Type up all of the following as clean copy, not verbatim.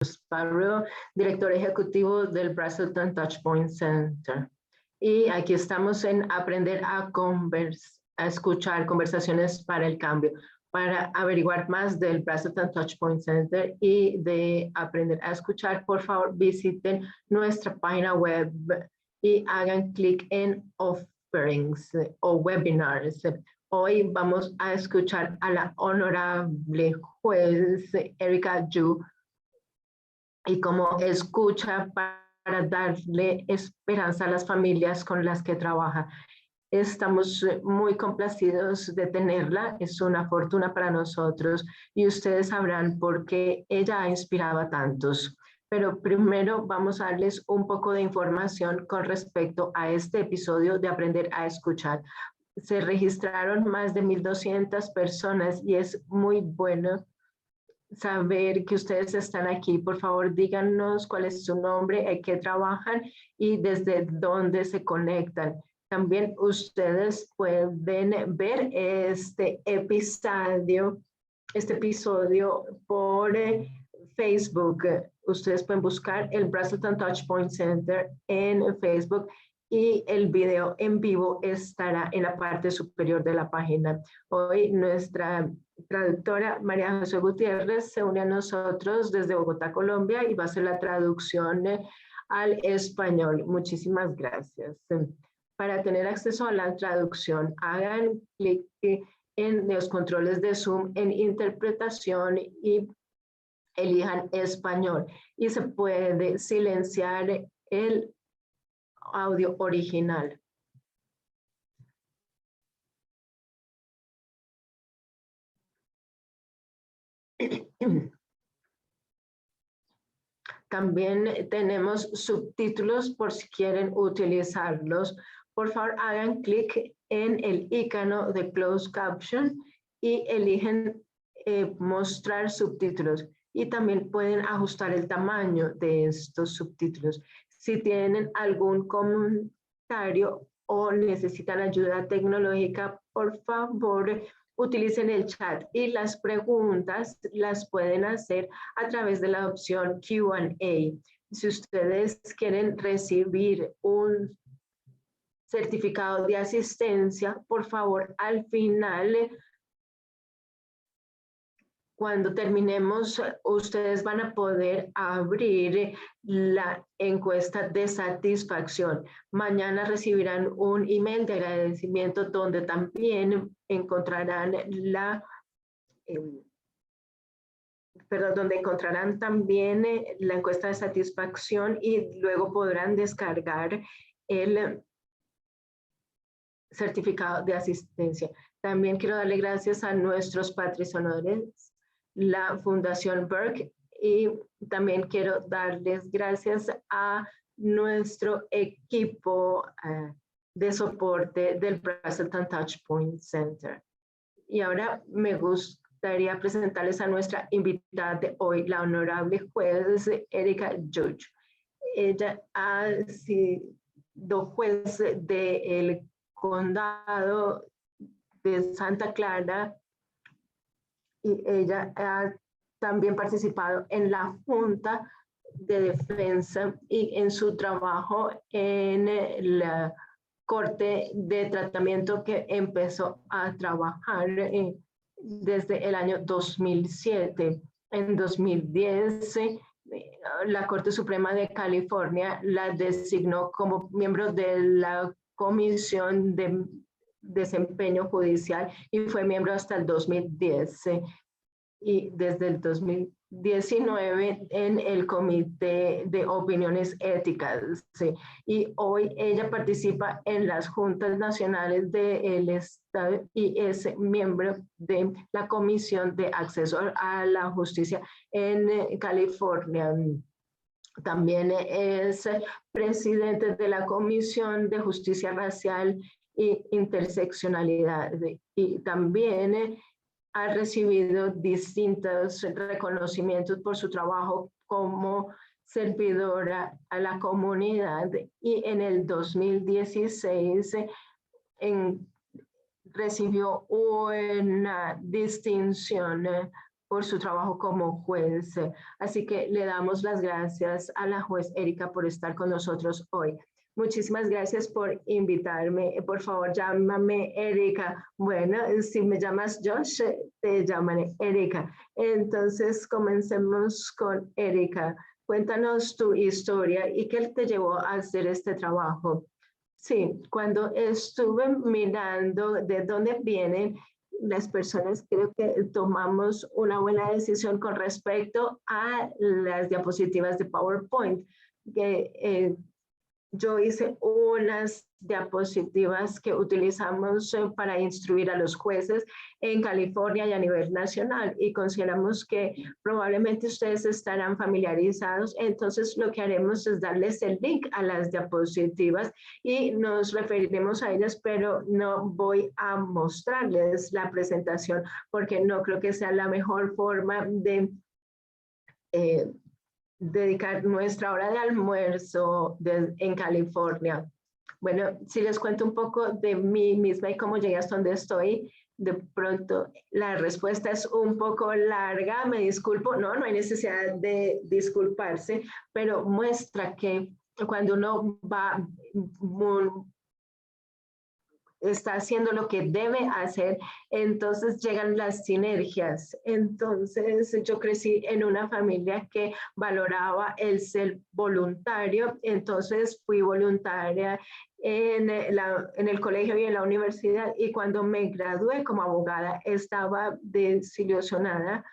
Sparrow, director ejecutivo del Brazelton Touchpoint Center. Y aquí estamos en aprender a escuchar conversaciones para el cambio. Para averiguar más del Brazelton Touchpoint Center y de aprender a escuchar, por favor visiten nuestra página web y hagan clic en Offerings o Webinars. Hoy vamos a escuchar a la honorable juez Erika Yu y como escucha para darle esperanza a las familias con las que trabaja. Estamos muy complacidos de tenerla, es una fortuna para nosotros y ustedes sabrán por qué ella ha inspirado a tantos. Pero primero vamos a darles un poco de información con respecto a este episodio de Aprender a Escuchar. Se registraron más de 1,200 personas y es muy bueno saber que ustedes están aquí. Por favor, díganos cuál es su nombre, en qué trabajan y desde dónde se conectan. También ustedes pueden ver este episodio por Facebook. Ustedes pueden buscar el Brazelton Touchpoint Center en Facebook y el video en vivo estará en la parte superior de la página. Hoy nuestra traductora María José Gutiérrez se une a nosotros desde Bogotá, Colombia, y va a hacer la traducción al español. Muchísimas gracias. Para tener acceso a la traducción, hagan clic en los controles de Zoom en interpretación y elijan español. Y se puede silenciar el audio original. También tenemos subtítulos por si quieren utilizarlos. Por favor, hagan clic en el icono de Closed Caption y eligen mostrar subtítulos. Y también pueden ajustar el tamaño de estos subtítulos. Si tienen algún comentario o necesitan ayuda tecnológica, por favor, utilicen el chat y las preguntas las pueden hacer a través de la opción Q&A. Si ustedes quieren recibir un certificado de asistencia, por favor, al final, cuando terminemos, ustedes van a poder abrir la encuesta de satisfacción. Mañana recibirán un email de agradecimiento donde también encontrarán también la encuesta de satisfacción y luego podrán descargar el certificado de asistencia. También quiero darle gracias a nuestros patrocinadores, la Fundación Burke, y también quiero darles gracias a nuestro equipo de soporte del Brazelton Touchpoint Center. Y ahora me gustaría presentarles a nuestra invitada de hoy, la honorable juez Erika Yu. Ella ha sido juez del condado de Santa Clara y ella ha también participado en la Junta de Defensa y en su trabajo en la Corte de Tratamiento que empezó a trabajar desde el año 2007. En 2010, la Corte Suprema de California la designó como miembro de la Comisión de Desempeño Judicial y fue miembro hasta el 2010 y desde el 2019 en el Comité de Opiniones Éticas. Y hoy ella participa en las juntas nacionales del Estado y es miembro de la Comisión de Acceso a la Justicia en California. También es presidente de la Comisión de Justicia Racial e Interseccionalidad y también ha recibido distintos reconocimientos por su trabajo como servidora a la comunidad y en el 2016 recibió una distinción por su trabajo como juez. Así que le damos las gracias a la juez Erika por estar con nosotros hoy. Muchísimas gracias por invitarme. Por favor, llámame Erika. Bueno, si me llamas Josh, te llamaré Erika. Entonces, comencemos con Erika. Cuéntanos tu historia y qué te llevó a hacer este trabajo. Sí, cuando estuve mirando de dónde vienen las personas, creo que tomamos una buena decisión con respecto a las diapositivas de PowerPoint, que yo hice unas diapositivas que utilizamos para instruir a los jueces en California y a nivel nacional, y consideramos que probablemente ustedes estarán familiarizados. Entonces lo que haremos es darles el link a las diapositivas y nos referiremos a ellas, pero no voy a mostrarles la presentación porque no creo que sea la mejor forma de dedicar nuestra hora de almuerzo en California. Bueno, si les cuento un poco de mí misma y cómo llegué hasta donde estoy, de pronto la respuesta es un poco larga, me disculpo, no hay necesidad de disculparse, pero muestra que cuando uno está haciendo lo que debe hacer, entonces llegan las sinergias. Entonces yo crecí en una familia que valoraba el ser voluntario, entonces fui voluntaria en el colegio y en la universidad, y cuando me gradué como abogada estaba desilusionada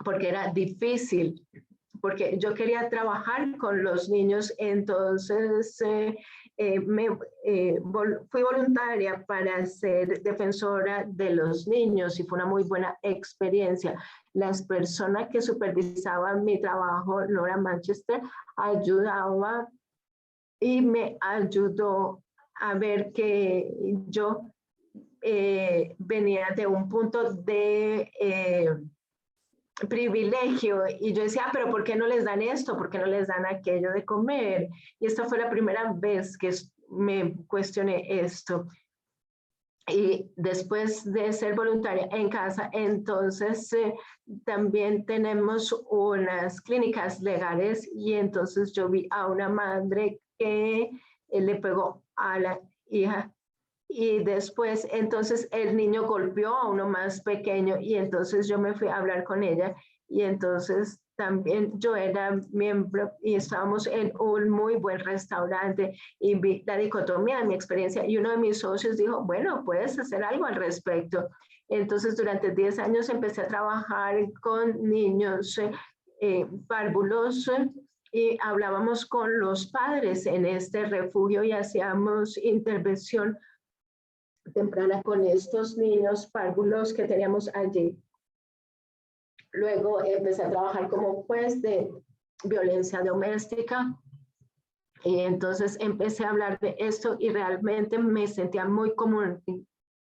porque era difícil, porque yo quería trabajar con los niños. Entonces fui voluntaria para ser defensora de los niños y fue una muy buena experiencia. Las personas que supervisaban mi trabajo, Laura Manchester, ayudaba y me ayudó a ver que yo venía de un punto de privilegio, y yo decía, pero ¿por qué no les dan esto? ¿Por qué no les dan aquello de comer? Y esta fue la primera vez que me cuestioné esto. Y después de ser voluntaria en casa, entonces también tenemos unas clínicas legales, y entonces yo vi a una madre que le pegó a la hija, y después entonces el niño golpeó a uno más pequeño, y entonces yo me fui a hablar con ella, y entonces también yo era miembro y estábamos en un muy buen restaurante y vi la dicotomía de mi experiencia, y uno de mis socios dijo, bueno, puedes hacer algo al respecto. Entonces durante 10 años empecé a trabajar con niños párvulos, y hablábamos con los padres en este refugio y hacíamos intervención temprana con estos niños párvulos que teníamos allí. Luego empecé a trabajar como juez de violencia doméstica, y entonces empecé a hablar de esto y realmente me sentía muy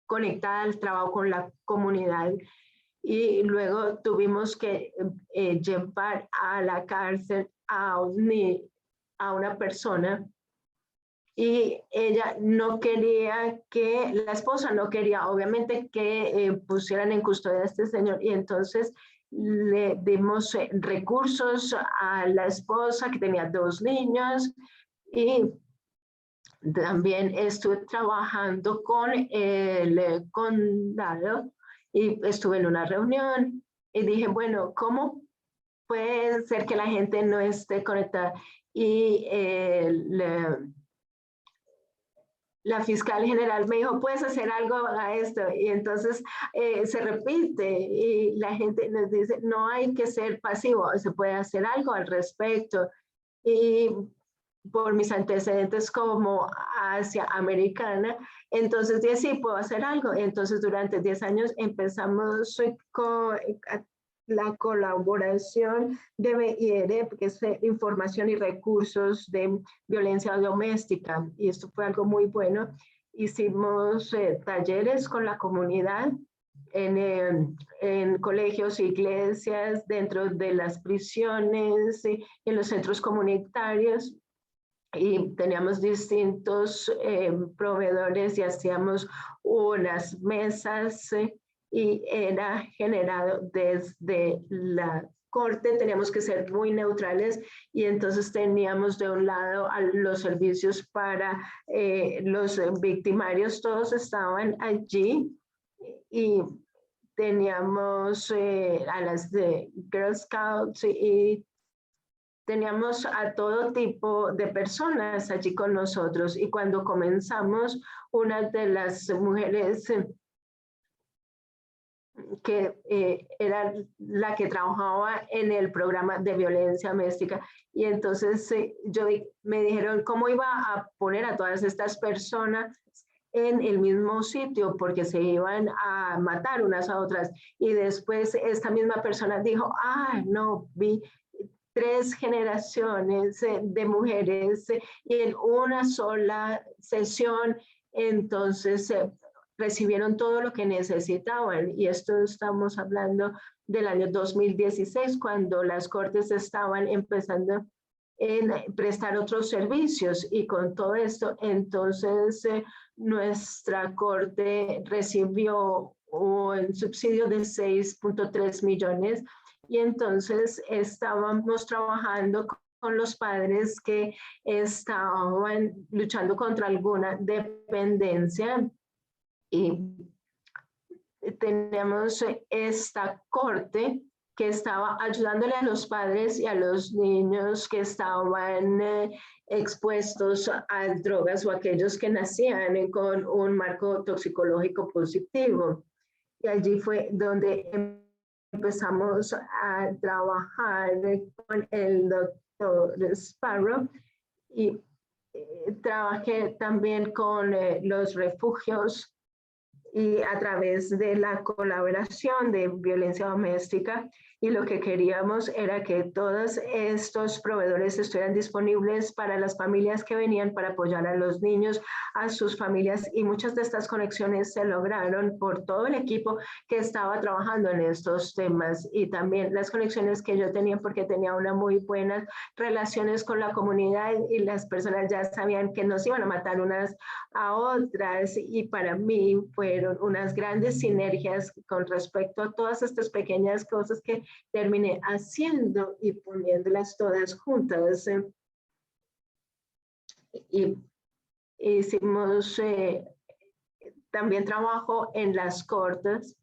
conectada al trabajo con la comunidad. Y luego tuvimos que llevar a la cárcel a una persona, y ella no quería la esposa no quería obviamente que pusieran en custodia a este señor, y entonces le dimos recursos a la esposa que tenía 2 niños, y también estuve trabajando con el condado, y estuve en una reunión y dije, bueno, ¿cómo puede ser que la gente no esté conectada? Y la fiscal general me dijo, puedes hacer algo a esto, y entonces se repite y la gente nos dice, no hay que ser pasivo, se puede hacer algo al respecto. Y por mis antecedentes como asiamericana, entonces dije, sí, puedo hacer algo. Entonces durante 10 años empezamos con la colaboración de BIR, que es información y recursos de violencia doméstica, y esto fue algo muy bueno. Hicimos talleres con la comunidad en colegios, iglesias, dentro de las prisiones, en los centros comunitarios, y teníamos distintos proveedores y hacíamos unas mesas y era generado desde la corte. Teníamos que ser muy neutrales y entonces teníamos de un lado a los servicios para los victimarios, todos estaban allí y teníamos a las de Girl Scouts y teníamos a todo tipo de personas allí con nosotros. Y cuando comenzamos, una de las mujeres que era la que trabajaba en el programa de violencia doméstica. Y entonces me dijeron cómo iba a poner a todas estas personas en el mismo sitio porque se iban a matar unas a otras. Y después esta misma persona dijo, no, vi 3 generaciones de mujeres y en una sola sesión, entonces recibieron todo lo que necesitaban. Y esto estamos hablando del año 2016, cuando las cortes estaban empezando en prestar otros servicios. Y con todo esto, entonces nuestra corte recibió un subsidio de 6.3 millones y entonces estábamos trabajando con los padres que estaban luchando contra alguna dependencia y tenemos esta corte que estaba ayudándole a los padres y a los niños que estaban expuestos a drogas o aquellos que nacían con un marco toxicológico positivo. Y allí fue donde empezamos a trabajar con el doctor Sparrow y trabajé también con los refugios y a través de la colaboración de violencia doméstica, y lo que queríamos era que todos estos proveedores estuvieran disponibles para las familias que venían para apoyar a los niños, a sus familias, y muchas de estas conexiones se lograron por todo el equipo que estaba trabajando en estos temas y también las conexiones que yo tenía porque tenía una muy buenas relaciones con la comunidad y las personas ya sabían que nos iban a matar unas a otras y para mí fueron unas grandes sinergias con respecto a todas estas pequeñas cosas que terminé haciendo y poniéndolas todas juntas. Y hicimos también trabajo en las cortes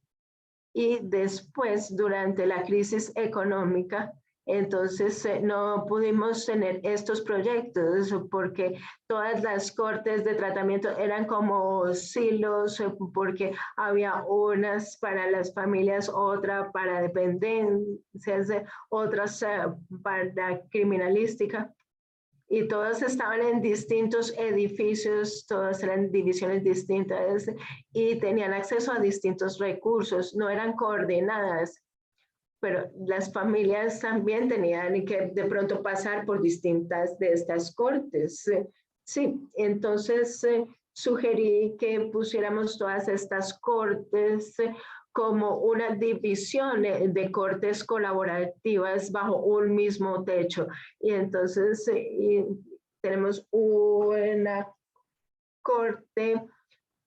y después durante la crisis económica entonces no pudimos tener estos proyectos porque todas las cortes de tratamiento eran como silos porque había unas para las familias, otra para dependencias, otras para criminalística. Y todas estaban en distintos edificios, todas eran divisiones distintas y tenían acceso a distintos recursos, no eran coordinadas, pero las familias también tenían que de pronto pasar por distintas de estas cortes. Sí, entonces sugerí que pusiéramos todas estas cortes como una división de cortes colaborativas bajo un mismo techo. Y entonces tenemos una corte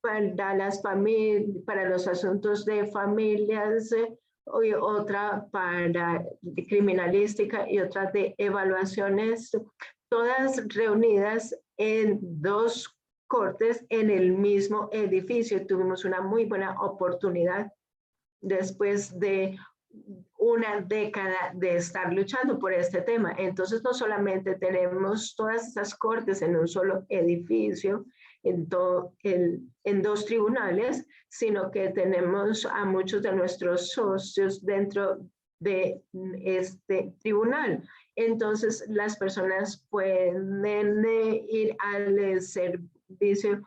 para las familias, para los asuntos de familias, y otra para criminalística y otra de evaluaciones, todas reunidas en 2 cortes en el mismo edificio. Tuvimos una muy buena oportunidad después de una década de estar luchando por este tema. Entonces no solamente tenemos todas esas cortes en un solo edificio, en 2 tribunales, sino que tenemos a muchos de nuestros socios dentro de este tribunal. Entonces las personas pueden ir al servicio.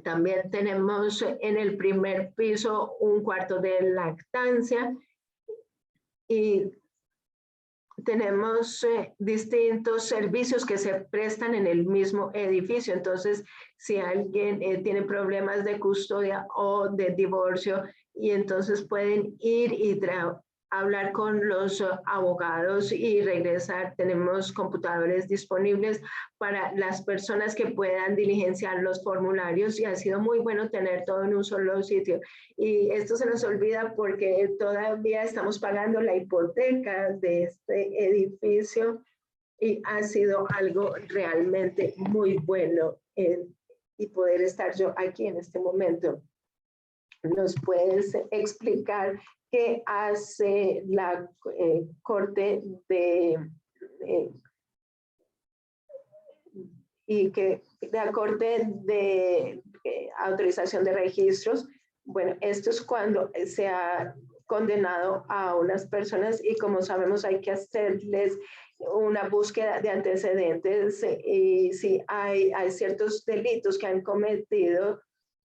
También tenemos en el primer piso un cuarto de lactancia y tenemos distintos servicios que se prestan en el mismo edificio. Entonces, si alguien tiene problemas de custodia o de divorcio, y entonces pueden ir y hablar con los abogados y regresar. Tenemos computadores disponibles para las personas que puedan diligenciar los formularios y ha sido muy bueno tener todo en un solo sitio. Y esto se nos olvida porque todavía estamos pagando la hipoteca de este edificio y ha sido algo realmente muy bueno y poder estar yo aquí en este momento. ¿Nos puedes explicar qué hace la Corte la Corte de Autorización de Registros? Bueno, esto es cuando se ha condenado a unas personas y como sabemos hay que hacerles una búsqueda de antecedentes y si hay ciertos delitos que han cometido,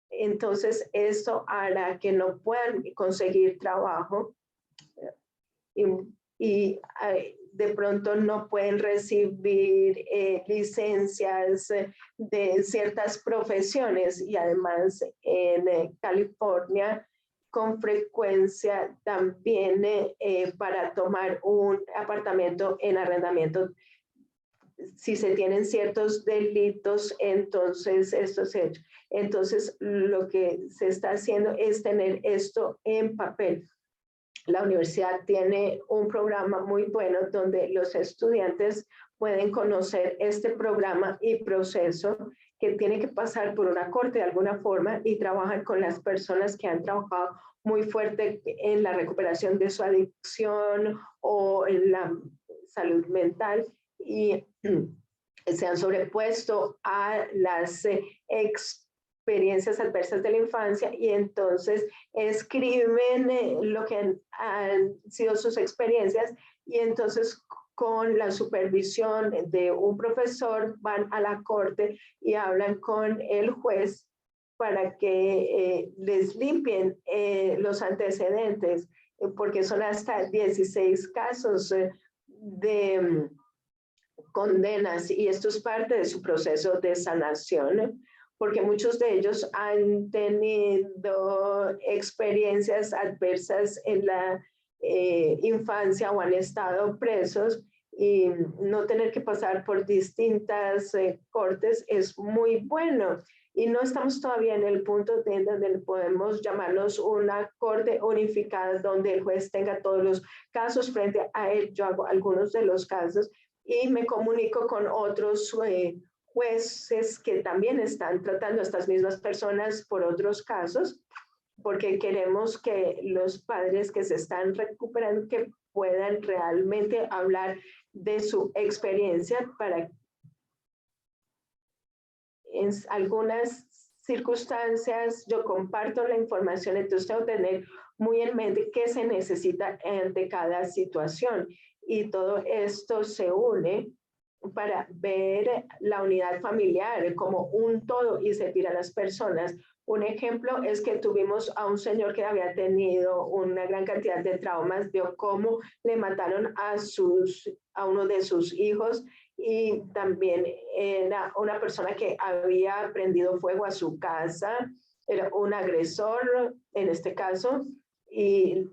entonces esto hará que no puedan conseguir trabajo y de pronto no pueden recibir licencias de ciertas profesiones y además en California con frecuencia también para tomar un apartamento en arrendamiento, si se tienen ciertos delitos, entonces esto se ha hecho. Entonces, lo que se está haciendo es tener esto en papel. La universidad tiene un programa muy bueno donde los estudiantes pueden conocer este programa y proceso que tiene que pasar por una corte de alguna forma y trabajan con las personas que han trabajado muy fuerte en la recuperación de su adicción o en la salud mental y se han sobrepuesto a las experiencias adversas de la infancia y entonces escriben lo que han sido sus experiencias y entonces con la supervisión de un profesor van a la corte y hablan con el juez para que les limpien los antecedentes, porque son hasta 16 casos de condenas y esto es parte de su proceso de sanación, porque muchos de ellos han tenido experiencias adversas en la infancia o han estado presos y no tener que pasar por distintas cortes es muy bueno. Y no estamos todavía en el punto de donde podemos llamarnos una corte unificada donde el juez tenga todos los casos frente a él. Yo hago algunos de los casos y me comunico con otros jueces que también están tratando a estas mismas personas por otros casos, porque queremos que los padres que se están recuperando que puedan realmente hablar de su experiencia para en algunas circunstancias yo comparto la información, entonces tengo que tener muy en mente qué se necesita ante cada situación y todo esto se une para ver la unidad familiar como un todo y servir a las personas. Un ejemplo es que tuvimos a un señor que había tenido una gran cantidad de traumas, vio cómo le mataron a uno de sus hijos y también era una persona que había prendido fuego a su casa, era un agresor en este caso, y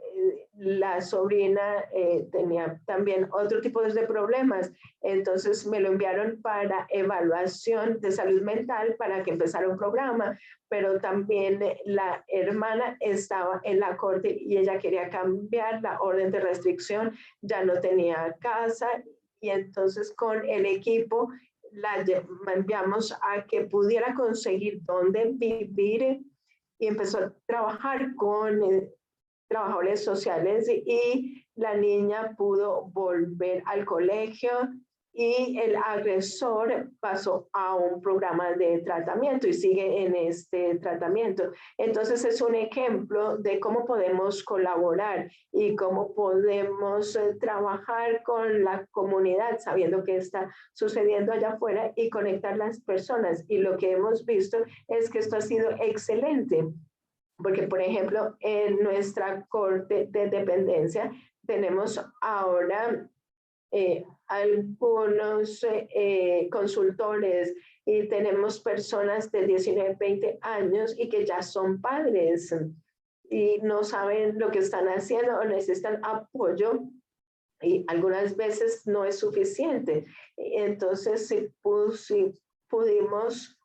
la sobrina tenía también otro tipo de problemas. Entonces me lo enviaron para evaluación de salud mental para que empezara un programa, pero también la hermana estaba en la corte y ella quería cambiar la orden de restricción, ya no tenía casa y entonces con el equipo la enviamos a que pudiera conseguir dónde vivir y empezó a trabajar con trabajadores sociales y la niña pudo volver al colegio y el agresor pasó a un programa de tratamiento y sigue en este tratamiento. Entonces es un ejemplo de cómo podemos colaborar y cómo podemos trabajar con la comunidad sabiendo qué está sucediendo allá afuera y conectar las personas. Y lo que hemos visto es que esto ha sido excelente. Porque, por ejemplo, en nuestra corte de dependencia tenemos ahora algunos consultores y tenemos personas de 19, 20 años y que ya son padres. y no saben lo que están haciendo o necesitan apoyo y algunas veces no es suficiente. Entonces, si pudimos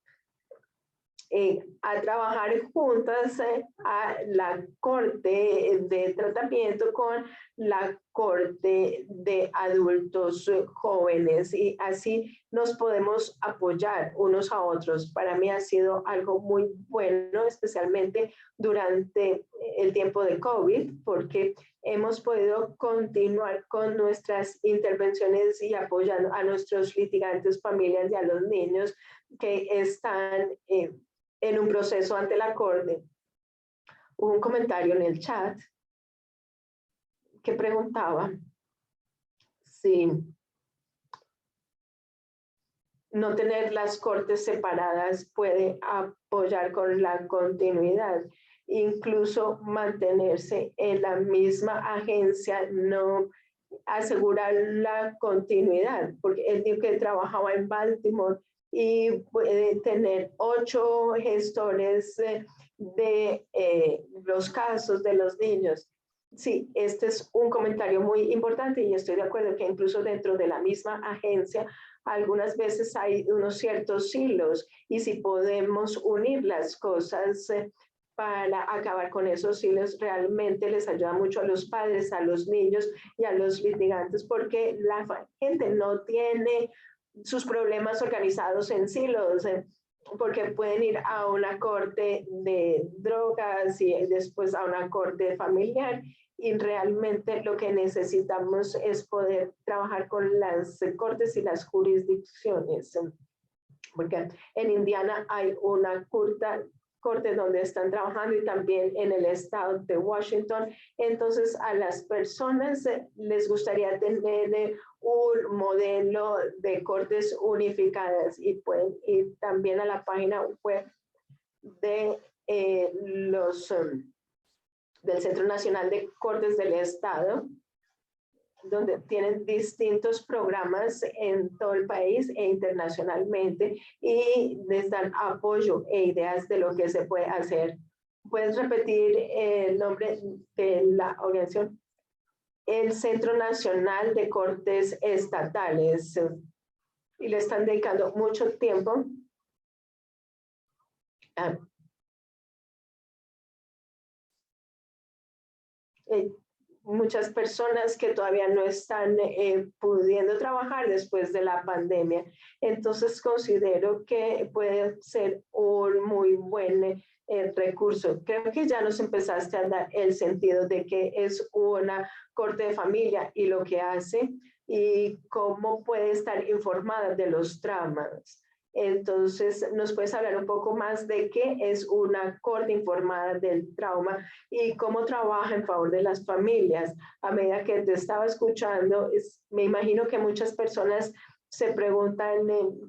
a trabajar juntas a la corte de tratamiento con la corte de adultos jóvenes y así nos podemos apoyar unos a otros. Para mí ha sido algo muy bueno, especialmente durante el tiempo de COVID, porque hemos podido continuar con nuestras intervenciones y apoyando a nuestros litigantes, familias y a los niños que están en un proceso ante la corte. Hubo un comentario en el chat que preguntaba si no tener las cortes separadas puede apoyar con la continuidad, incluso mantenerse en la misma agencia, no asegurar la continuidad, porque él dijo que trabajaba en Baltimore y puede tener 8 gestores de los casos de los niños. Sí, este es un comentario muy importante y estoy de acuerdo que incluso dentro de la misma agencia algunas veces hay unos ciertos hilos y si podemos unir las cosas para acabar con esos hilos, realmente les ayuda mucho a los padres, a los niños y a los litigantes porque la gente no tiene sus problemas organizados en silos, porque pueden ir a una corte de drogas y después a una corte familiar y realmente lo que necesitamos es poder trabajar con las cortes y las jurisdicciones, porque en Indiana hay una corte donde están trabajando y también en el estado de Washington. Entonces a las personas les gustaría tener un modelo de cortes unificadas y pueden ir también a la página web de del Centro Nacional de Cortes del Estado, donde tienen distintos programas en todo el país e internacionalmente y les dan apoyo e ideas de lo que se puede hacer. ¿Puedes repetir el nombre de la organización? El Centro Nacional de Cortes Estatales. Y le están dedicando mucho tiempo a muchas personas que todavía no están pudiendo trabajar después de la pandemia. Entonces considero que puede ser un muy buen recurso. Creo que ya nos empezaste a dar el sentido de que es una corte de familia y lo que hace y cómo puede estar informada de los traumas. Entonces, ¿nos puedes hablar un poco más de qué es una corte informada del trauma y cómo trabaja en favor de las familias? A medida que te estaba escuchando, me imagino que muchas personas se preguntan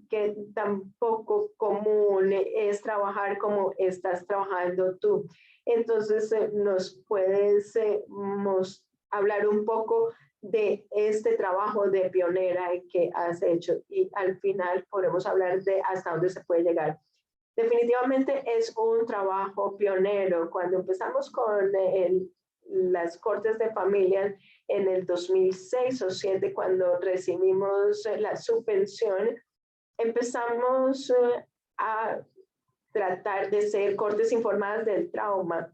qué tan poco común es trabajar como estás trabajando tú. Entonces, ¿nos puedes hablar un poco de este trabajo de pionera que has hecho y al final podremos hablar de hasta dónde se puede llegar? Definitivamente es un trabajo pionero. Cuando empezamos con las cortes de familia en el 2006 o 2007, cuando recibimos la subvención, empezamos a tratar de ser cortes informadas del trauma.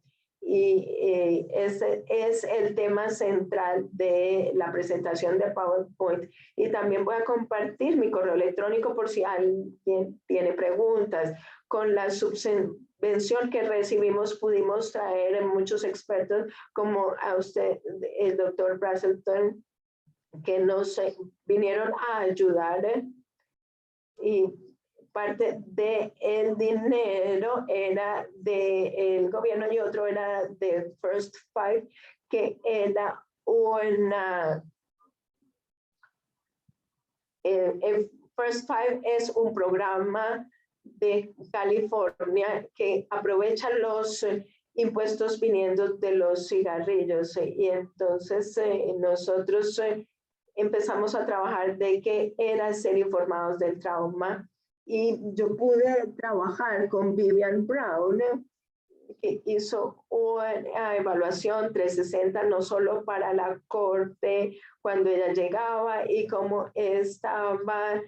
Y ese es el tema central de la presentación de PowerPoint. Y también voy a compartir mi correo electrónico por si alguien tiene preguntas. Con la subvención que recibimos pudimos traer muchos expertos como a usted, el doctor Brazelton, que nos vinieron a ayudar y parte del dinero era del gobierno y otro era de First Five, que era una... First Five es un programa de California que aprovecha los impuestos viniendo de los cigarrillos y entonces nosotros empezamos a trabajar de qué era ser informados del trauma y yo pude trabajar con Vivian Brown, que hizo una evaluación 360, no solo para la corte cuando ella llegaba y cómo estaba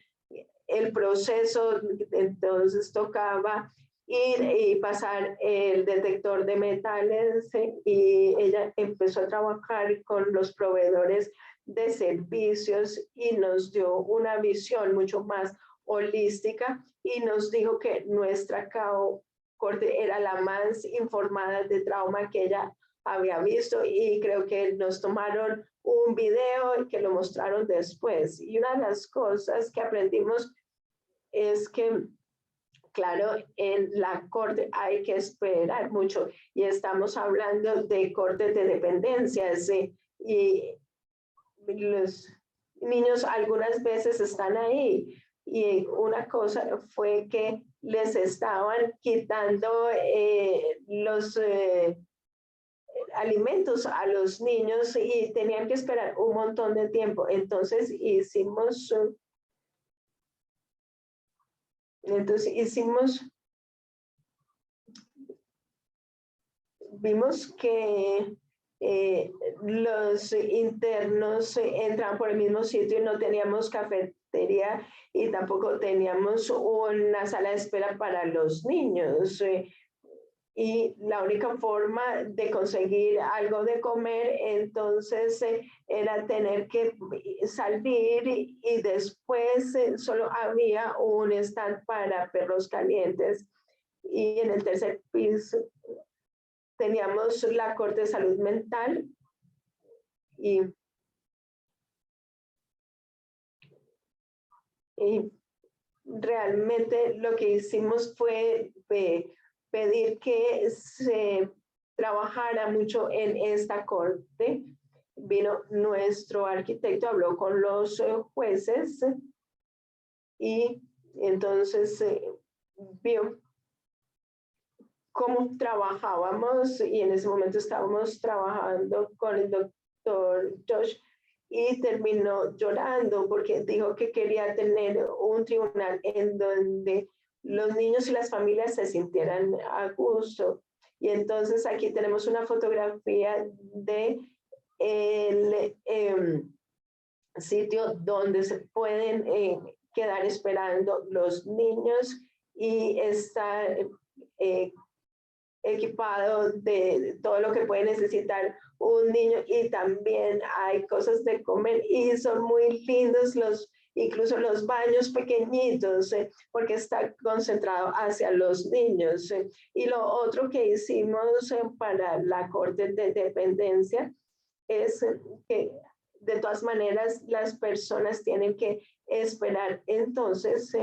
el proceso. Entonces tocaba ir y pasar el detector de metales, y ella empezó a trabajar con los proveedores de servicios y nos dio una visión mucho más holística y nos dijo que nuestra corte era la más informada de trauma que ella había visto, y creo que nos tomaron un video y que lo mostraron después. Y una de las cosas que aprendimos es que, claro, en la corte hay que esperar mucho, y estamos hablando de cortes de dependencias, y los niños algunas veces están ahí, y una cosa fue que les estaban quitando los alimentos a los niños y tenían que esperar un montón de tiempo. Entonces vimos que los internos entran por el mismo sitio y no teníamos cafetería y tampoco teníamos una sala de espera para los niños. Y la única forma de conseguir algo de comer entonces era tener que salir, y después solo había un stand para perros calientes, y en el tercer piso teníamos la corte de salud mental, y, y realmente lo que hicimos fue pedir que se trabajara mucho en esta corte. Vino nuestro arquitecto, habló con los jueces, y entonces vio cómo trabajábamos, y en ese momento estábamos trabajando con el doctor Josh, y terminó llorando porque dijo que quería tener un tribunal en donde los niños y las familias se sintieran a gusto. Y entonces aquí tenemos una fotografía de el sitio donde se pueden quedar esperando los niños, y está equipado de todo lo que puede necesitar un niño, y también hay cosas de comer, y son muy lindos incluso los baños pequeñitos, porque está concentrado hacia los niños. Y lo otro que hicimos para la corte de dependencia es que de todas maneras las personas tienen que esperar. Entonces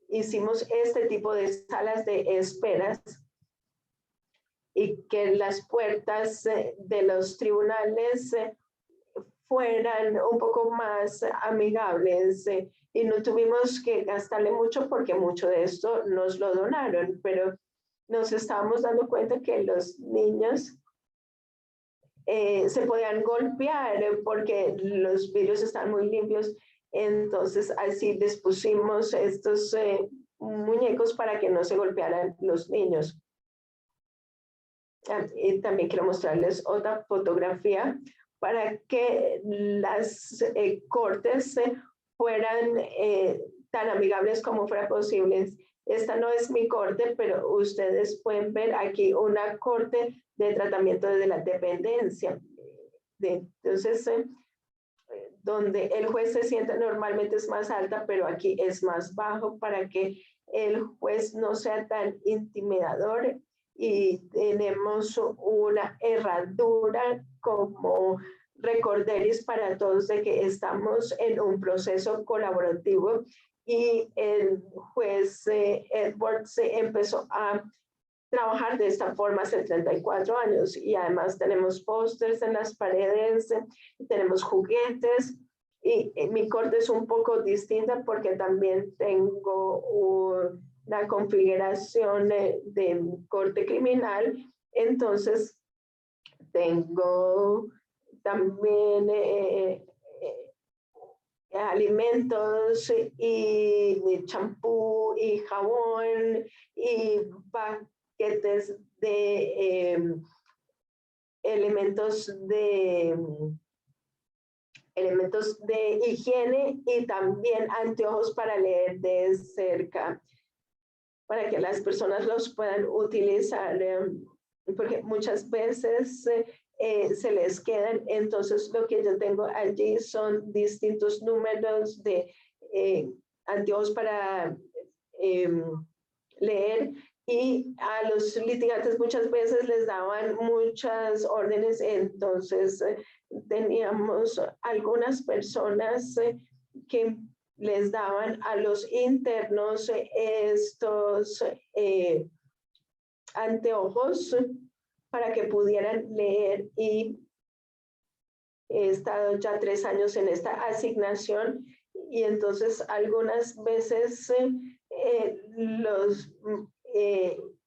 hicimos este tipo de salas de esperas, y que las puertas de los tribunales fueran un poco más amigables, y no tuvimos que gastarle mucho porque mucho de esto nos lo donaron, pero nos estábamos dando cuenta que los niños se podían golpear porque los vidrios están muy limpios. Entonces así les pusimos estos muñecos para que no se golpearan los niños. Y también quiero mostrarles otra fotografía para que las cortes fueran tan amigables como fuera posible. Esta no es mi corte, pero ustedes pueden ver aquí una corte de tratamiento de la dependencia. Entonces, donde el juez se sienta normalmente es más alta, pero aquí es más bajo para que el juez no sea tan intimidador, y tenemos una herradura como recorderis para todos de que estamos en un proceso colaborativo, y el juez Edwards empezó a trabajar de esta forma hace 34 años, y además tenemos pósters en las paredes, tenemos juguetes, y mi corte es un poco distinta porque también tengo una configuración de corte criminal. Entonces tengo también alimentos y champú y jabón y paquetes de elementos de higiene y también anteojos para leer de cerca, para que las personas los puedan utilizar, porque muchas veces se les quedan. Entonces lo que yo tengo allí son distintos números de anteojos para leer, y a los litigantes muchas veces les daban muchas órdenes. Entonces teníamos algunas personas que les daban a los internos estos anteojos para que pudieran leer, y he estado ya 3 años en esta asignación, y entonces algunas veces los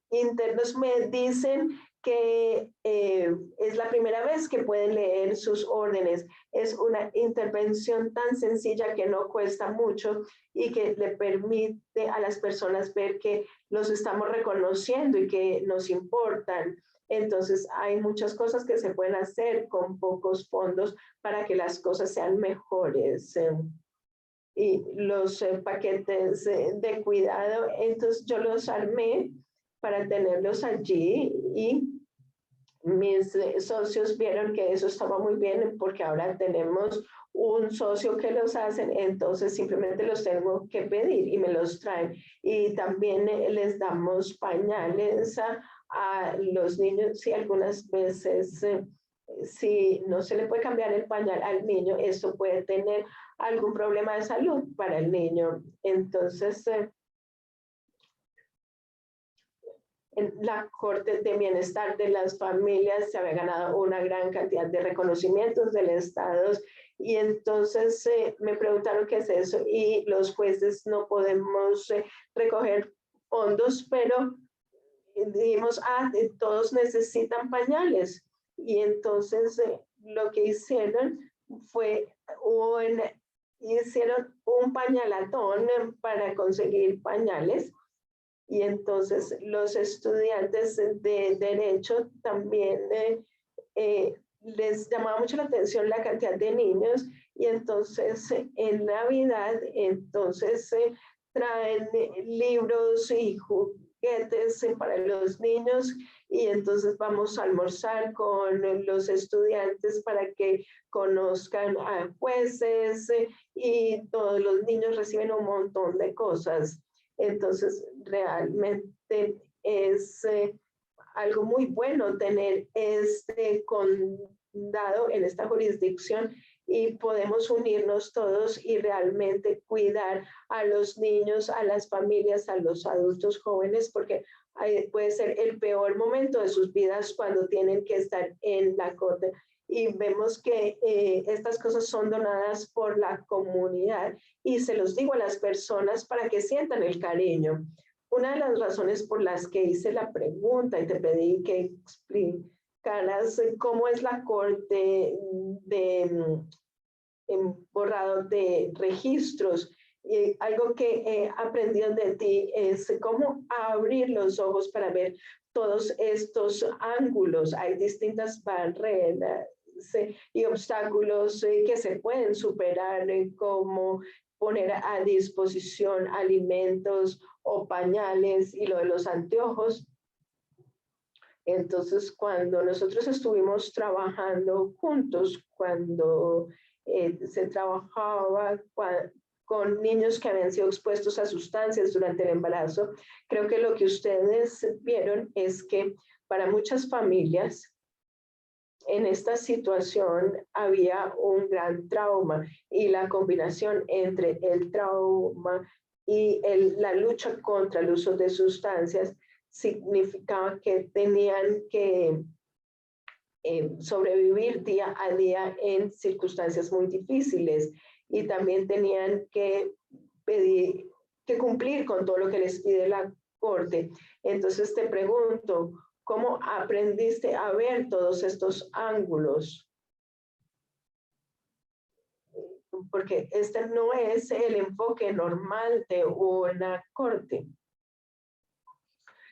internos me dicen que es la primera vez que pueden leer sus órdenes. Es una intervención tan sencilla que no cuesta mucho y que le permite a las personas ver que los estamos reconociendo y que nos importan. Entonces hay muchas cosas que se pueden hacer con pocos fondos para que las cosas sean mejores. Y los paquetes de cuidado, entonces yo los armé para tenerlos allí, y mis socios vieron que eso estaba muy bien, porque ahora tenemos un socio que los hacen, entonces simplemente los tengo que pedir y me los traen. Y también les damos pañales a los niños, si algunas veces si no se le puede cambiar el pañal al niño, eso puede tener algún problema de salud para el niño. Entonces, en la Corte de Bienestar de las Familias se había ganado una gran cantidad de reconocimientos del Estado, y entonces me preguntaron qué es eso, y los jueces no podemos recoger fondos, pero dijimos, todos necesitan pañales. Y entonces lo que hicieron fue hicieron un pañalatón para conseguir pañales, y entonces los estudiantes de derecho también les llamaba mucho la atención la cantidad de niños, y entonces en Navidad entonces traen libros y juguetes para los niños, y entonces vamos a almorzar con los estudiantes para que conozcan a jueces, y todos los niños reciben un montón de cosas. Entonces realmente es algo muy bueno tener este condado en esta jurisdicción, y podemos unirnos todos y realmente cuidar a los niños, a las familias, a los adultos jóvenes, porque puede ser el peor momento de sus vidas cuando tienen que estar en la corte. Y vemos que estas cosas son donadas por la comunidad, y se los digo a las personas para que sientan el cariño. Una de las razones por las que hice la pregunta y te pedí que explicaras cómo es la corte de borrado de registros. Y algo que he aprendido de ti es cómo abrir los ojos para ver todos estos ángulos. Hay distintas barreras y obstáculos que se pueden superar, como poner a disposición alimentos o pañales, y lo de los anteojos. Entonces, cuando nosotros estuvimos trabajando juntos, cuando se trabajaba con niños que habían sido expuestos a sustancias durante el embarazo, creo que lo que ustedes vieron es que para muchas familias en esta situación había un gran trauma, y la combinación entre el trauma y la lucha contra el uso de sustancias significaba que tenían que sobrevivir día a día en circunstancias muy difíciles, y también tenían que cumplir con todo lo que les pide la corte. Entonces te pregunto, ¿cómo aprendiste a ver todos estos ángulos? Porque este no es el enfoque normal de una corte.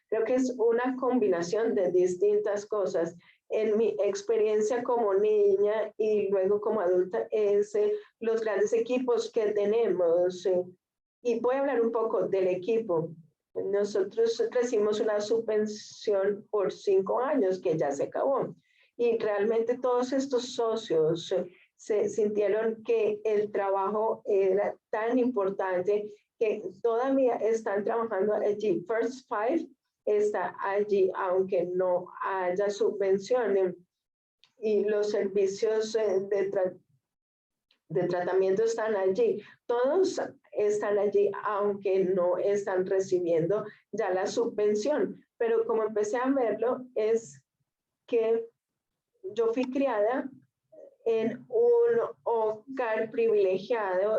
Creo que es una combinación de distintas cosas. En mi experiencia como niña y luego como adulta es los grandes equipos que tenemos. Y voy a hablar un poco del equipo. Nosotros recibimos una subvención por 5 años que ya se acabó. Y realmente todos estos socios se sintieron que el trabajo era tan importante que todavía están trabajando allí. First Five está allí, aunque no haya subvenciones. Y los servicios de tratamiento están allí. Todos están allí, aunque no están recibiendo ya la subvención. Pero como empecé a verlo, es que yo fui criada en un hogar privilegiado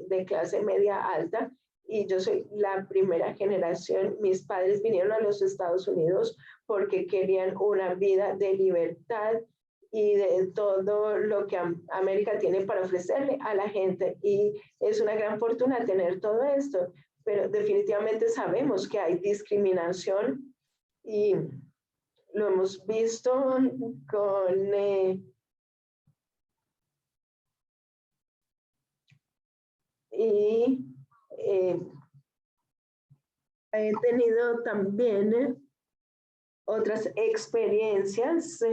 de clase media alta y yo soy la primera generación. Mis padres vinieron a los Estados Unidos porque querían una vida de libertad y de todo lo que América tiene para ofrecerle a la gente. Y es una gran fortuna tener todo esto, pero definitivamente sabemos que hay discriminación y lo hemos visto con y he tenido también otras experiencias.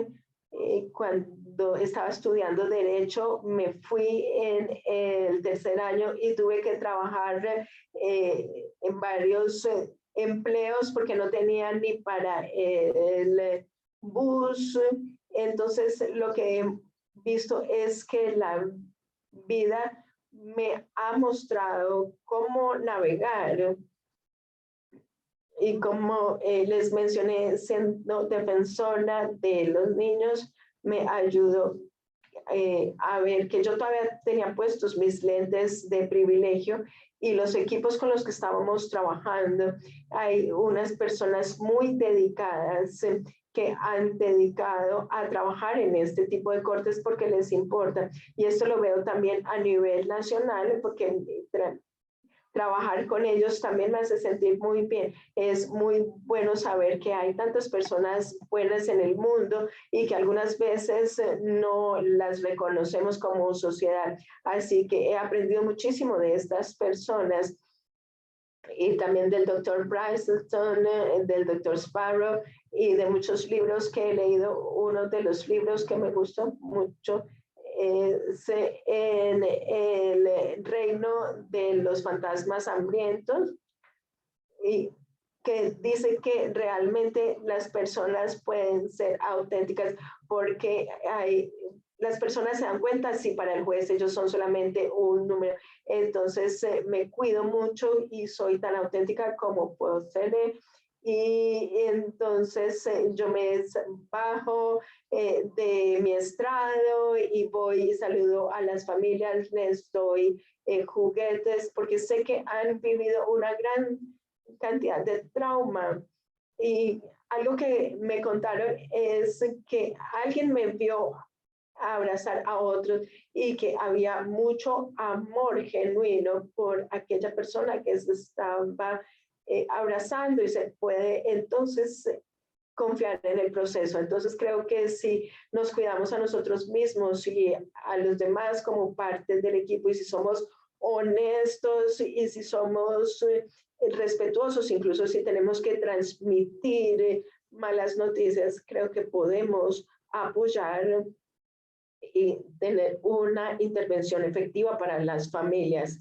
Cuando estaba estudiando Derecho, me fui en el tercer año y tuve que trabajar en varios empleos porque no tenía ni para el bus. Entonces, lo que he visto es que la vida me ha mostrado cómo navegar y como les mencioné, siendo defensora de los niños, me ayudó a ver que yo todavía tenía puestos mis lentes de privilegio y los equipos con los que estábamos trabajando, hay unas personas muy dedicadas que han dedicado a trabajar en este tipo de cortes porque les importa. Y esto lo veo también a nivel nacional porque trabajar con ellos también me hace sentir muy bien. Es muy bueno saber que hay tantas personas buenas en el mundo y que algunas veces no las reconocemos como sociedad. Así que he aprendido muchísimo de estas personas y también del doctor Bryson, del doctor Sparrow y de muchos libros que he leído. Uno de los libros que me gustó mucho en el reino de los fantasmas hambrientos y que dice que realmente las personas pueden ser auténticas porque las personas se dan cuenta si para el juez ellos son solamente un número. Entonces me cuido mucho y soy tan auténtica como puedo ser. Y entonces yo me bajo de mi estrado y voy y saludo a las familias, les doy juguetes, porque sé que han vivido una gran cantidad de trauma. Y algo que me contaron es que alguien me vio abrazar a otros y que había mucho amor genuino por aquella persona que se estaba abrazando y se puede entonces confiar en el proceso. Entonces creo que si nos cuidamos a nosotros mismos y a los demás como parte del equipo y si somos honestos y si somos respetuosos, incluso si tenemos que transmitir malas noticias, creo que podemos apoyar y tener una intervención efectiva para las familias.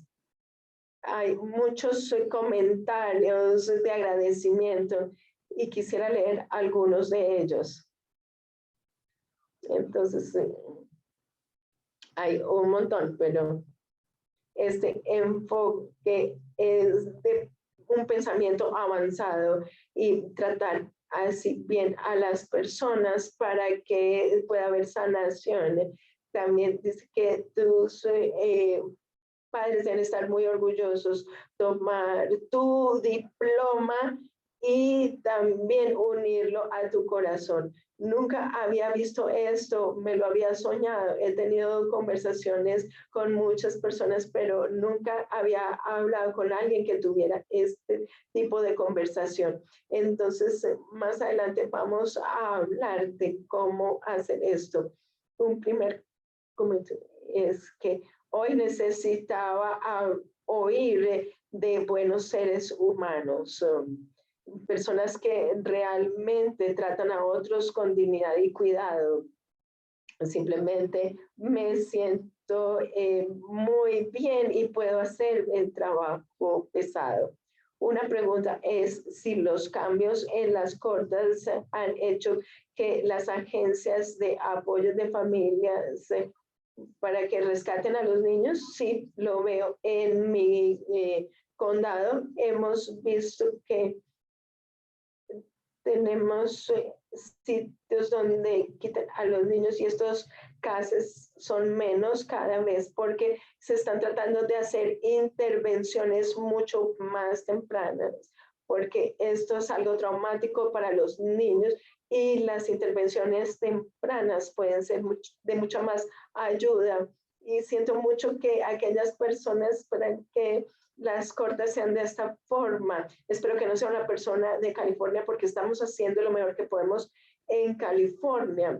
Hay muchos comentarios de agradecimiento y quisiera leer algunos de ellos. Entonces, hay un montón, pero este enfoque es de un pensamiento avanzado y tratar así bien a las personas para que pueda haber sanación. También dice que tus padres deben estar muy orgullosos, tomar tu diploma y también unirlo a tu corazón. nunca había visto esto, me lo había soñado. He tenido conversaciones con muchas personas, pero nunca había hablado con alguien que tuviera este tipo de conversación. Entonces, más adelante vamos a hablar de cómo hacer esto. Un primer comentario es que hoy necesitaba oír de buenos seres humanos. Personas que realmente tratan a otros con dignidad y cuidado. Simplemente me siento muy bien y puedo hacer el trabajo pesado. Una pregunta es si los cambios en las cortes han hecho que las agencias de apoyo de familias para que rescaten a los niños. Sí, lo veo en mi condado. Hemos visto que tenemos sitios donde quitan a los niños y estos casos son menos cada vez porque se están tratando de hacer intervenciones mucho más tempranas, porque esto es algo traumático para los niños y las intervenciones tempranas pueden ser de mucha más ayuda. Y siento mucho que aquellas personas para que las cortes sean de esta forma. Espero que no sea una persona de California porque estamos haciendo lo mejor que podemos en California.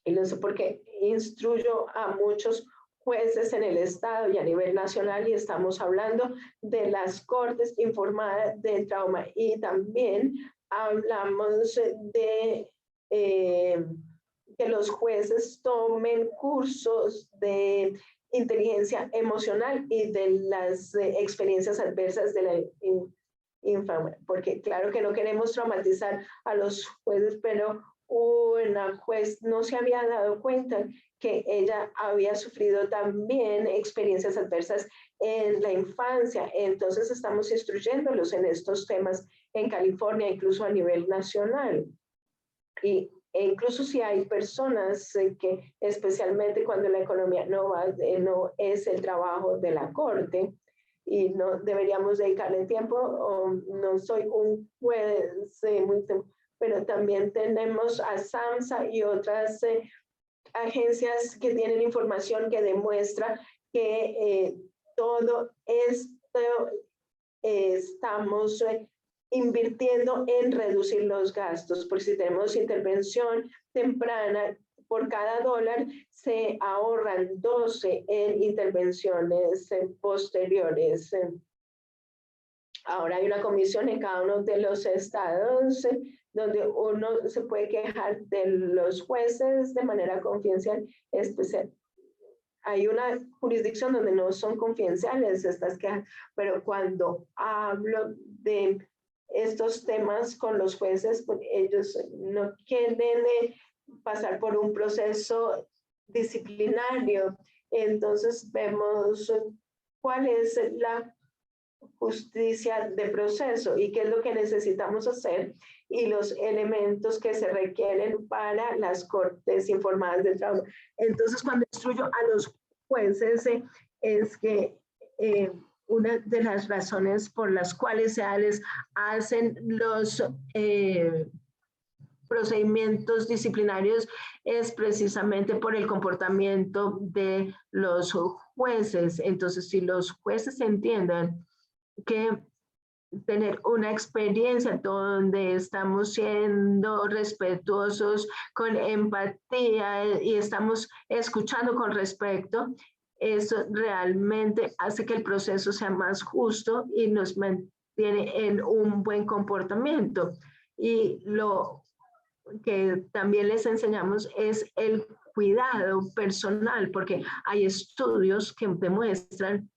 Y no sé por qué instruyo a muchos jueces en el estado y a nivel nacional y estamos hablando de las cortes informadas del trauma y también hablamos de que los jueces tomen cursos de inteligencia emocional y de las experiencias adversas de la infancia, porque claro que no queremos traumatizar a los jueces, pero una juez no se había dado cuenta que ella había sufrido también experiencias adversas en la infancia. Entonces estamos instruyéndolos en estos temas en California, incluso a nivel nacional. E incluso si hay personas que, especialmente cuando la economía no es el trabajo de la corte y no deberíamos dedicarle tiempo, o no soy un juez pero también tenemos a SAMHSA y otras agencias que tienen información que demuestra que todo esto estamos invirtiendo en reducir los gastos, porque si tenemos intervención temprana, por cada dólar se ahorran 12 en intervenciones posteriores. Ahora hay una comisión en cada uno de los estados donde uno se puede quejar de los jueces de manera confidencial especial. Hay una jurisdicción donde no son confidenciales estas quejas, pero cuando hablo de estos temas con los jueces, pues ellos no quieren pasar por un proceso disciplinario. Entonces vemos cuál es la justicia de proceso y qué es lo que necesitamos hacer y los elementos que se requieren para las cortes informadas del trauma. Entonces, cuando instruyo a los jueces, es que una de las razones por las cuales se les hacen los procedimientos disciplinarios es precisamente por el comportamiento de los jueces. Entonces, si los jueces entiendan que tener una experiencia donde estamos siendo respetuosos, con empatía y estamos escuchando con respecto, eso realmente hace que el proceso sea más justo y nos mantiene en un buen comportamiento. Y lo que también les enseñamos es el cuidado personal, porque hay estudios que demuestran,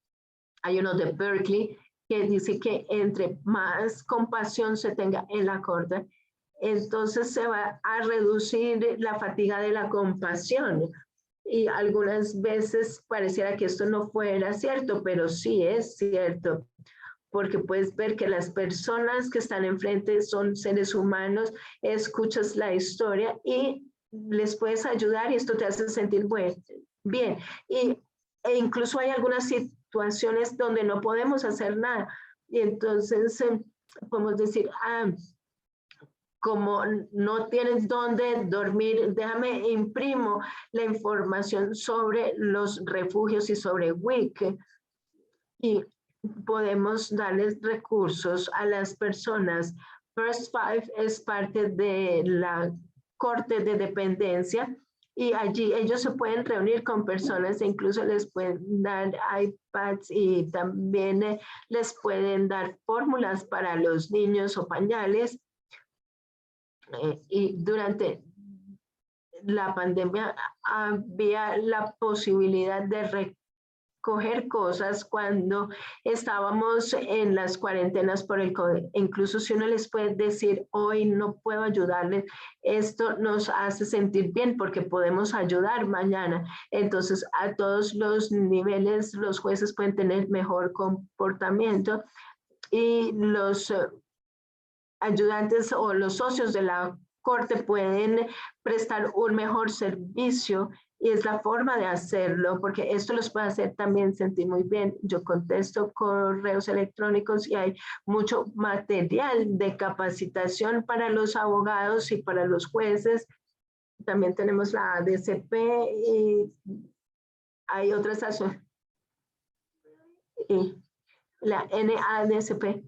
hay uno de Berkeley, que dice que entre más compasión se tenga en la corte, entonces se va a reducir la fatiga de la compasión. Y algunas veces pareciera que esto no fuera cierto, pero sí es cierto, porque puedes ver que las personas que están enfrente son seres humanos, escuchas la historia y les puedes ayudar y esto te hace sentir bien. E incluso hay algunas situaciones donde no podemos hacer nada. Y entonces podemos decir, como no tienes dónde dormir, déjame imprimo la información sobre los refugios y sobre WIC y podemos darles recursos a las personas. First Five es parte de la corte de dependencia y allí ellos se pueden reunir con personas e incluso les pueden dar iPads y también les pueden dar fórmulas para los niños o pañales. Y durante la pandemia había la posibilidad de recoger cosas cuando estábamos en las cuarentenas por el COVID. Incluso si uno les puede decir, hoy no puedo ayudarles, esto nos hace sentir bien porque podemos ayudar mañana. Entonces, a todos los niveles, los jueces pueden tener mejor comportamiento y los ayudantes o los socios de la corte pueden prestar un mejor servicio y es la forma de hacerlo, porque esto los puede hacer también sentir muy bien. Yo contesto correos electrónicos y hay mucho material de capacitación para los abogados y para los jueces. También tenemos la ADCP y hay otras asociaciones. Y la NADCP,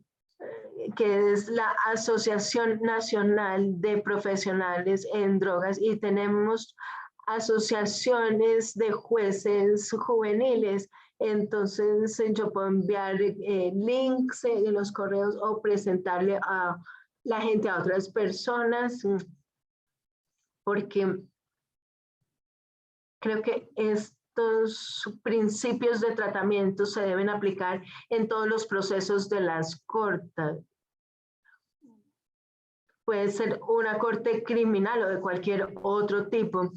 que es la Asociación Nacional de Profesionales en Drogas, y tenemos asociaciones de jueces juveniles. Entonces yo puedo enviar links de los correos o presentarle a la gente a otras personas, porque creo que estos principios de tratamiento se deben aplicar en todos los procesos de las cortes. Puede ser una corte criminal o de cualquier otro tipo,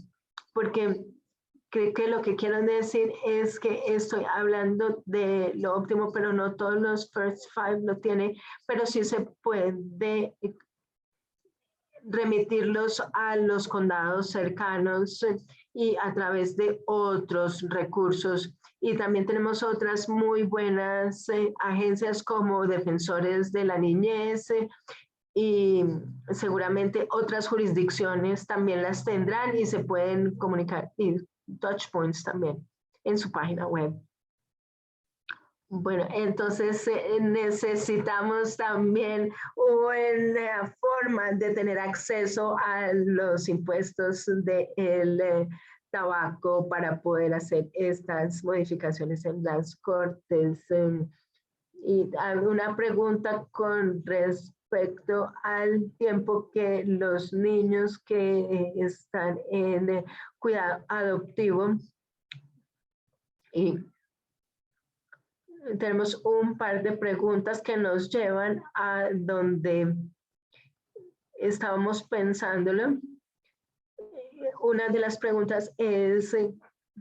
porque creo que lo que quiero decir es que estoy hablando de lo óptimo, pero no todos los First Five lo tienen, pero sí se puede remitirlos a los condados cercanos y a través de otros recursos. Y también tenemos otras muy buenas agencias como Defensores de la Niñez, y seguramente otras jurisdicciones también las tendrán y se pueden comunicar, y touchpoints también en su página web. Bueno, entonces necesitamos también una forma de tener acceso a los impuestos del tabaco para poder hacer estas modificaciones en las cortes. Y hay una pregunta con respecto al tiempo que los niños que están en cuidado adoptivo, y tenemos un par de preguntas que nos llevan a donde estábamos pensándolo. Una de las preguntas es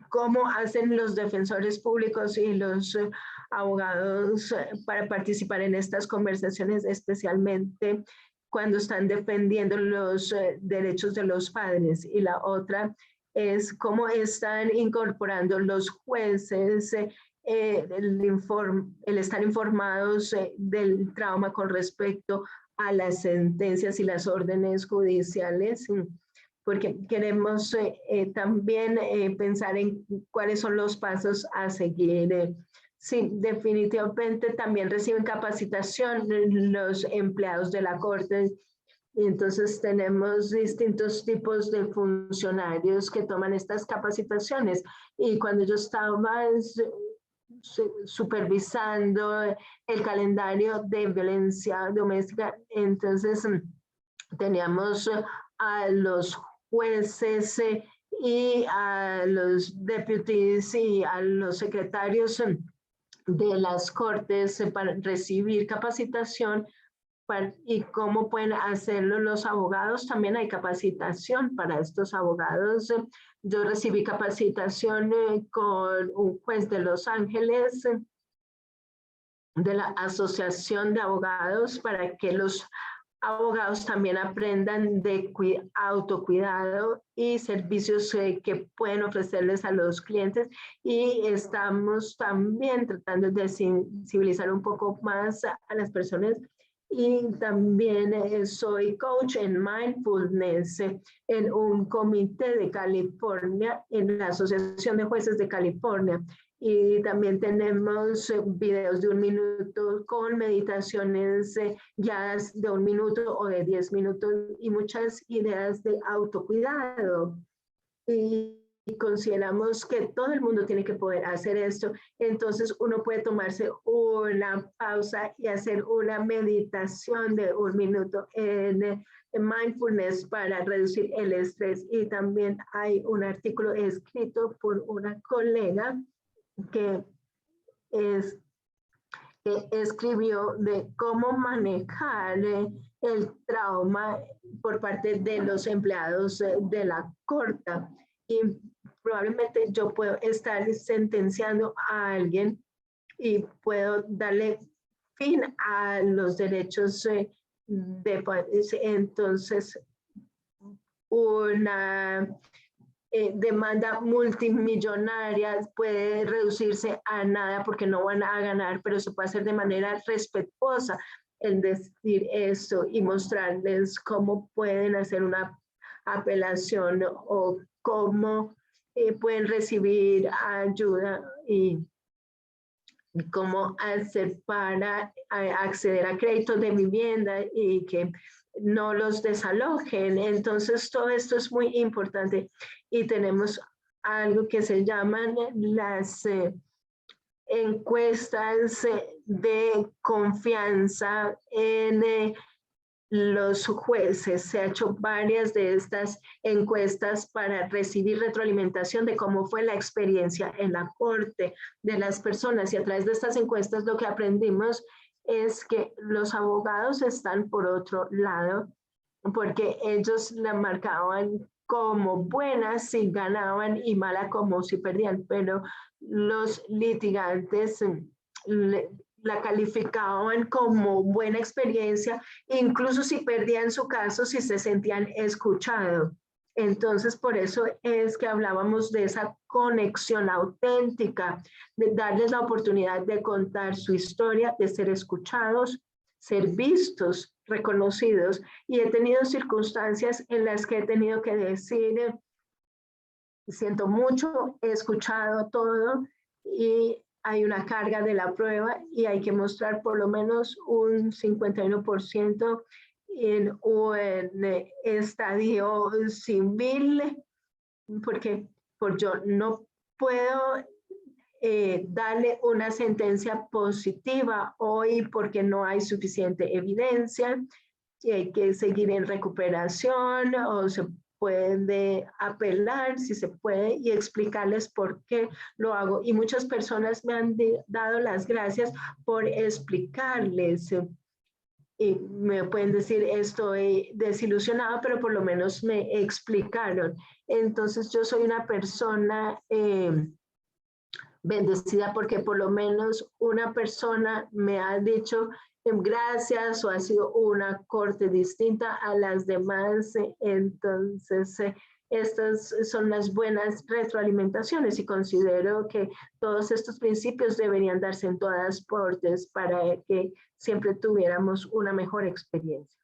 cómo hacen los defensores públicos y los abogados para participar en estas conversaciones, especialmente cuando están defendiendo los derechos de los padres. Y la otra es cómo están incorporando los jueces el estar informados del trauma con respecto a las sentencias y las órdenes judiciales, porque queremos también pensar en cuáles son los pasos a seguir. Sí, definitivamente también reciben capacitación los empleados de la Corte. Entonces tenemos distintos tipos de funcionarios que toman estas capacitaciones. Y cuando yo estaba supervisando el calendario de violencia doméstica, entonces teníamos a los jueces y a los deputies y a los secretarios de las cortes para recibir capacitación y cómo pueden hacerlo los abogados. También hay capacitación para estos abogados. Yo recibí capacitación con un juez de Los Ángeles, de la Asociación de Abogados, para que los abogados también aprendan de autocuidado y servicios que pueden ofrecerles a los clientes. Y estamos también tratando de sensibilizar un poco más a las personas y también soy coach en mindfulness en un comité de California, en la Asociación de Jueces de California. Y también tenemos videos de 1 minuto con meditaciones guiadas de 1 minuto o de 10 minutos y muchas ideas de autocuidado. Y consideramos que todo el mundo tiene que poder hacer esto. Entonces uno puede tomarse una pausa y hacer una meditación de 1 minuto en mindfulness para reducir el estrés. Y también hay un artículo escrito por una colega que escribió de cómo manejar el trauma por parte de los empleados de la corte. Y probablemente yo puedo estar sentenciando a alguien y puedo darle fin a los derechos de entonces una demanda multimillonaria puede reducirse a nada porque no van a ganar, pero se puede hacer de manera respetuosa el decir esto y mostrarles cómo pueden hacer una apelación o cómo pueden recibir ayuda y cómo hacer para acceder a créditos de vivienda y que no los desalojen. Entonces, todo esto es muy importante y tenemos algo que se llaman las encuestas de confianza en los jueces. Se ha hecho varias de estas encuestas para recibir retroalimentación de cómo fue la experiencia en la corte de las personas, y a través de estas encuestas lo que aprendimos es que los abogados están por otro lado, porque ellos la marcaban como buena si ganaban y mala como si perdían, pero los litigantes la calificaban como buena experiencia, incluso si perdían su caso, si se sentían escuchados. Entonces, por eso es que hablábamos de esa conexión auténtica, de darles la oportunidad de contar su historia, de ser escuchados, ser vistos, reconocidos. Y he tenido circunstancias en las que he tenido que decir, siento mucho, he escuchado todo y hay una carga de la prueba y hay que mostrar por lo menos un 51% en un estadio civil, porque yo no puedo darle una sentencia positiva hoy porque no hay suficiente evidencia y hay que seguir en recuperación o se puede apelar si se puede y explicarles por qué lo hago. Y muchas personas me han dado las gracias por explicarles. Y me pueden decir, estoy desilusionado, pero por lo menos me explicaron. Entonces yo soy una persona bendecida porque por lo menos una persona me ha dicho gracias o ha sido una corte distinta a las demás. Entonces, estas son las buenas retroalimentaciones y considero que todos estos principios deberían darse en todas partes para que siempre tuviéramos una mejor experiencia.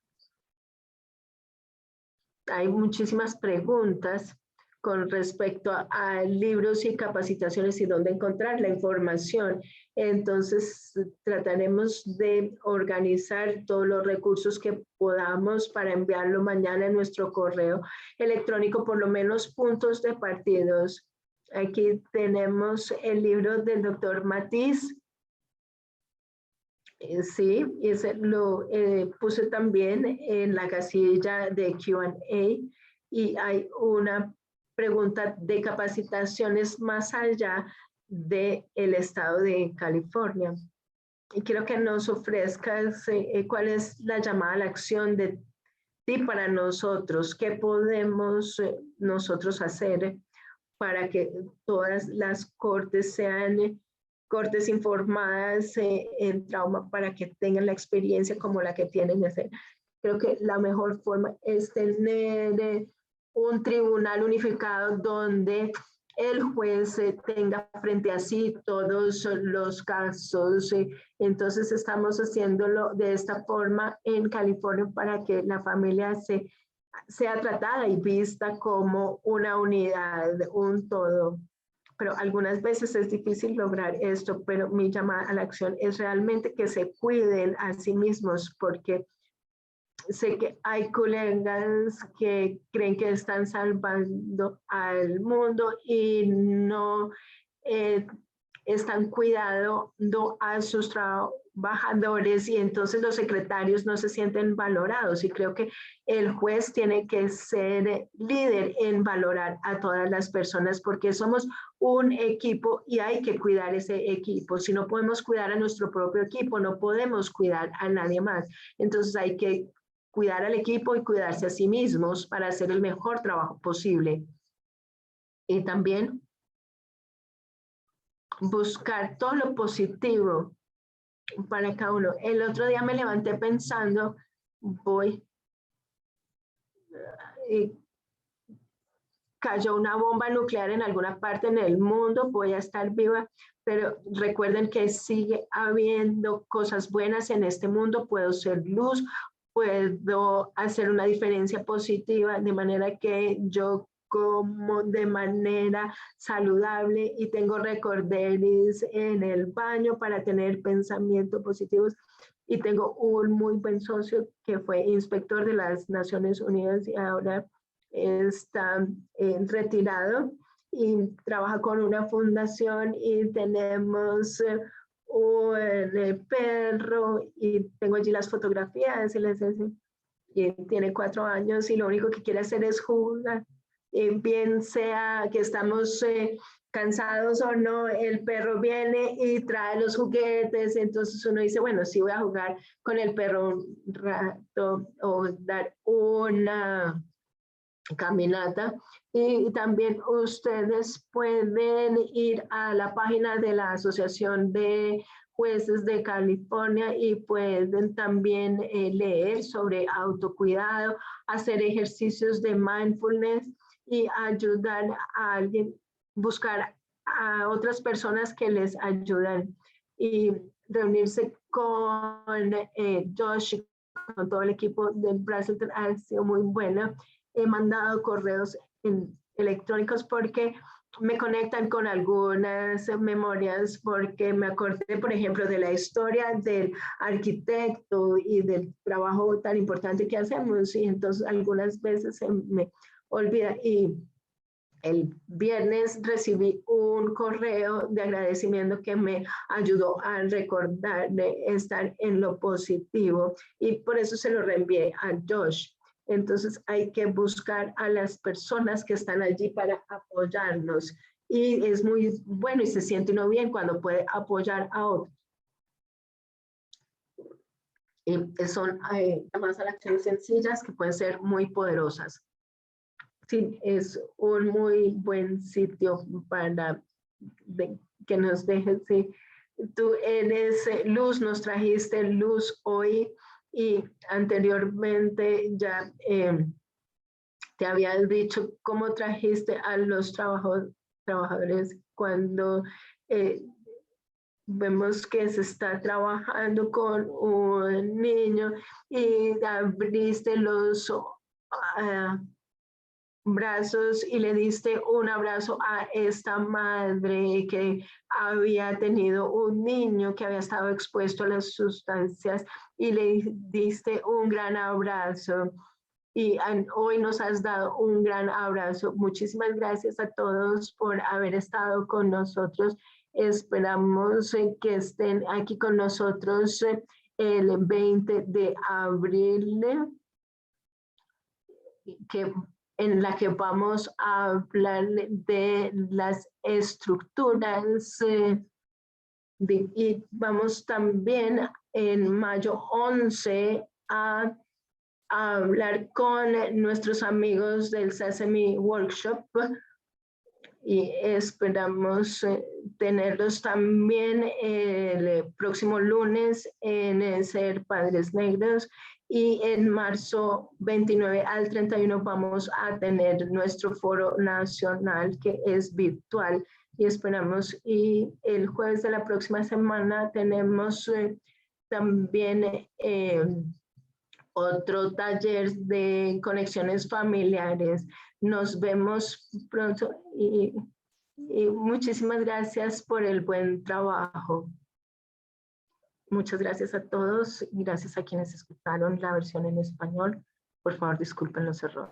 Hay muchísimas preguntas con respecto a libros y capacitaciones y dónde encontrar la información. Entonces, trataremos de organizar todos los recursos que podamos para enviarlo mañana en nuestro correo electrónico, por lo menos puntos de partidos. Aquí tenemos el libro del doctor Matiz. Sí, ese lo puse también en la casilla de Q&A y hay una pregunta de capacitaciones más allá del estado de California. Y quiero que nos ofrezcas cuál es la llamada a la acción de ti para nosotros, qué podemos nosotros hacer para que todas las cortes sean cortes informadas en trauma para que tengan la experiencia como la que tienen de hacer. Creo que la mejor forma es tener un tribunal unificado donde el juez tenga frente a sí todos los casos. Entonces estamos haciéndolo de esta forma en California para que la familia sea tratada y vista como una unidad, un todo. Pero algunas veces es difícil lograr esto, pero mi llamada a la acción es realmente que se cuiden a sí mismos, porque sé que hay colegas que creen que están salvando al mundo y no están cuidando a sus trabajadores, y entonces los secretarios no se sienten valorados, y creo que el juez tiene que ser líder en valorar a todas las personas, porque somos un equipo y hay que cuidar ese equipo. Si no podemos cuidar a nuestro propio equipo, no podemos cuidar a nadie más. Entonces hay que cuidar al equipo y cuidarse a sí mismos para hacer el mejor trabajo posible. Y también buscar todo lo positivo para cada uno. El otro día me levanté pensando, cayó una bomba nuclear en alguna parte en el mundo, voy a estar viva, pero recuerden que sigue habiendo cosas buenas en este mundo, puedo ser luz, puedo hacer una diferencia positiva, de manera que yo como de manera saludable y tengo recorderis en el baño para tener pensamientos positivos, y tengo un muy buen socio que fue inspector de las Naciones Unidas y ahora está retirado y trabaja con una fundación, y tenemos un perro, y tengo allí las fotografías, y tiene 4 años y lo único que quiere hacer es jugar. Bien sea que estamos cansados o no, el perro viene y trae los juguetes, entonces uno dice, bueno, sí voy a jugar con el perro un rato o dar una caminata. Y también ustedes pueden ir a la página de la Asociación de Jueces de California y pueden también leer sobre autocuidado, hacer ejercicios de mindfulness y ayudar a alguien, buscar a otras personas que les ayudan, y reunirse con Josh, con todo el equipo del Brazelton ha sido muy buena. He mandado correos electrónicos porque me conectan con algunas memorias, porque me acordé, por ejemplo, de la historia del arquitecto y del trabajo tan importante que hacemos, y entonces algunas veces se me olvida. Y el viernes recibí un correo de agradecimiento que me ayudó a recordar de estar en lo positivo, y por eso se lo reenvié a Josh. Entonces hay que buscar a las personas que están allí para apoyarnos, y es muy bueno y se siente uno bien cuando puede apoyar a otros. Y son llamadas a las acciones sencillas que pueden ser muy poderosas. Sí, es un muy buen sitio para que nos dejes. Sí. Tú eres luz, nos trajiste luz hoy, y anteriormente ya te había dicho cómo trajiste a los trabajadores cuando vemos que se está trabajando con un niño y abriste los brazos y le diste un abrazo a esta madre que había tenido un niño que había estado expuesto a las sustancias, y le diste un gran abrazo, y hoy nos has dado un gran abrazo. Muchísimas gracias a todos por haber estado con nosotros. Esperamos que estén aquí con nosotros el 20 de abril, en la que vamos a hablar de las estructuras, y vamos también en mayo 11 a hablar con nuestros amigos del Sesame Workshop, y esperamos tenerlos también el próximo lunes en Ser Padres Negros, y en marzo 29 al 31 vamos a tener nuestro foro nacional que es virtual, y esperamos, y el jueves de la próxima semana tenemos también otro taller de conexiones familiares. Nos vemos pronto y muchísimas gracias por el buen trabajo. Muchas gracias a todos y gracias a quienes escucharon la versión en español. Por favor, disculpen los errores.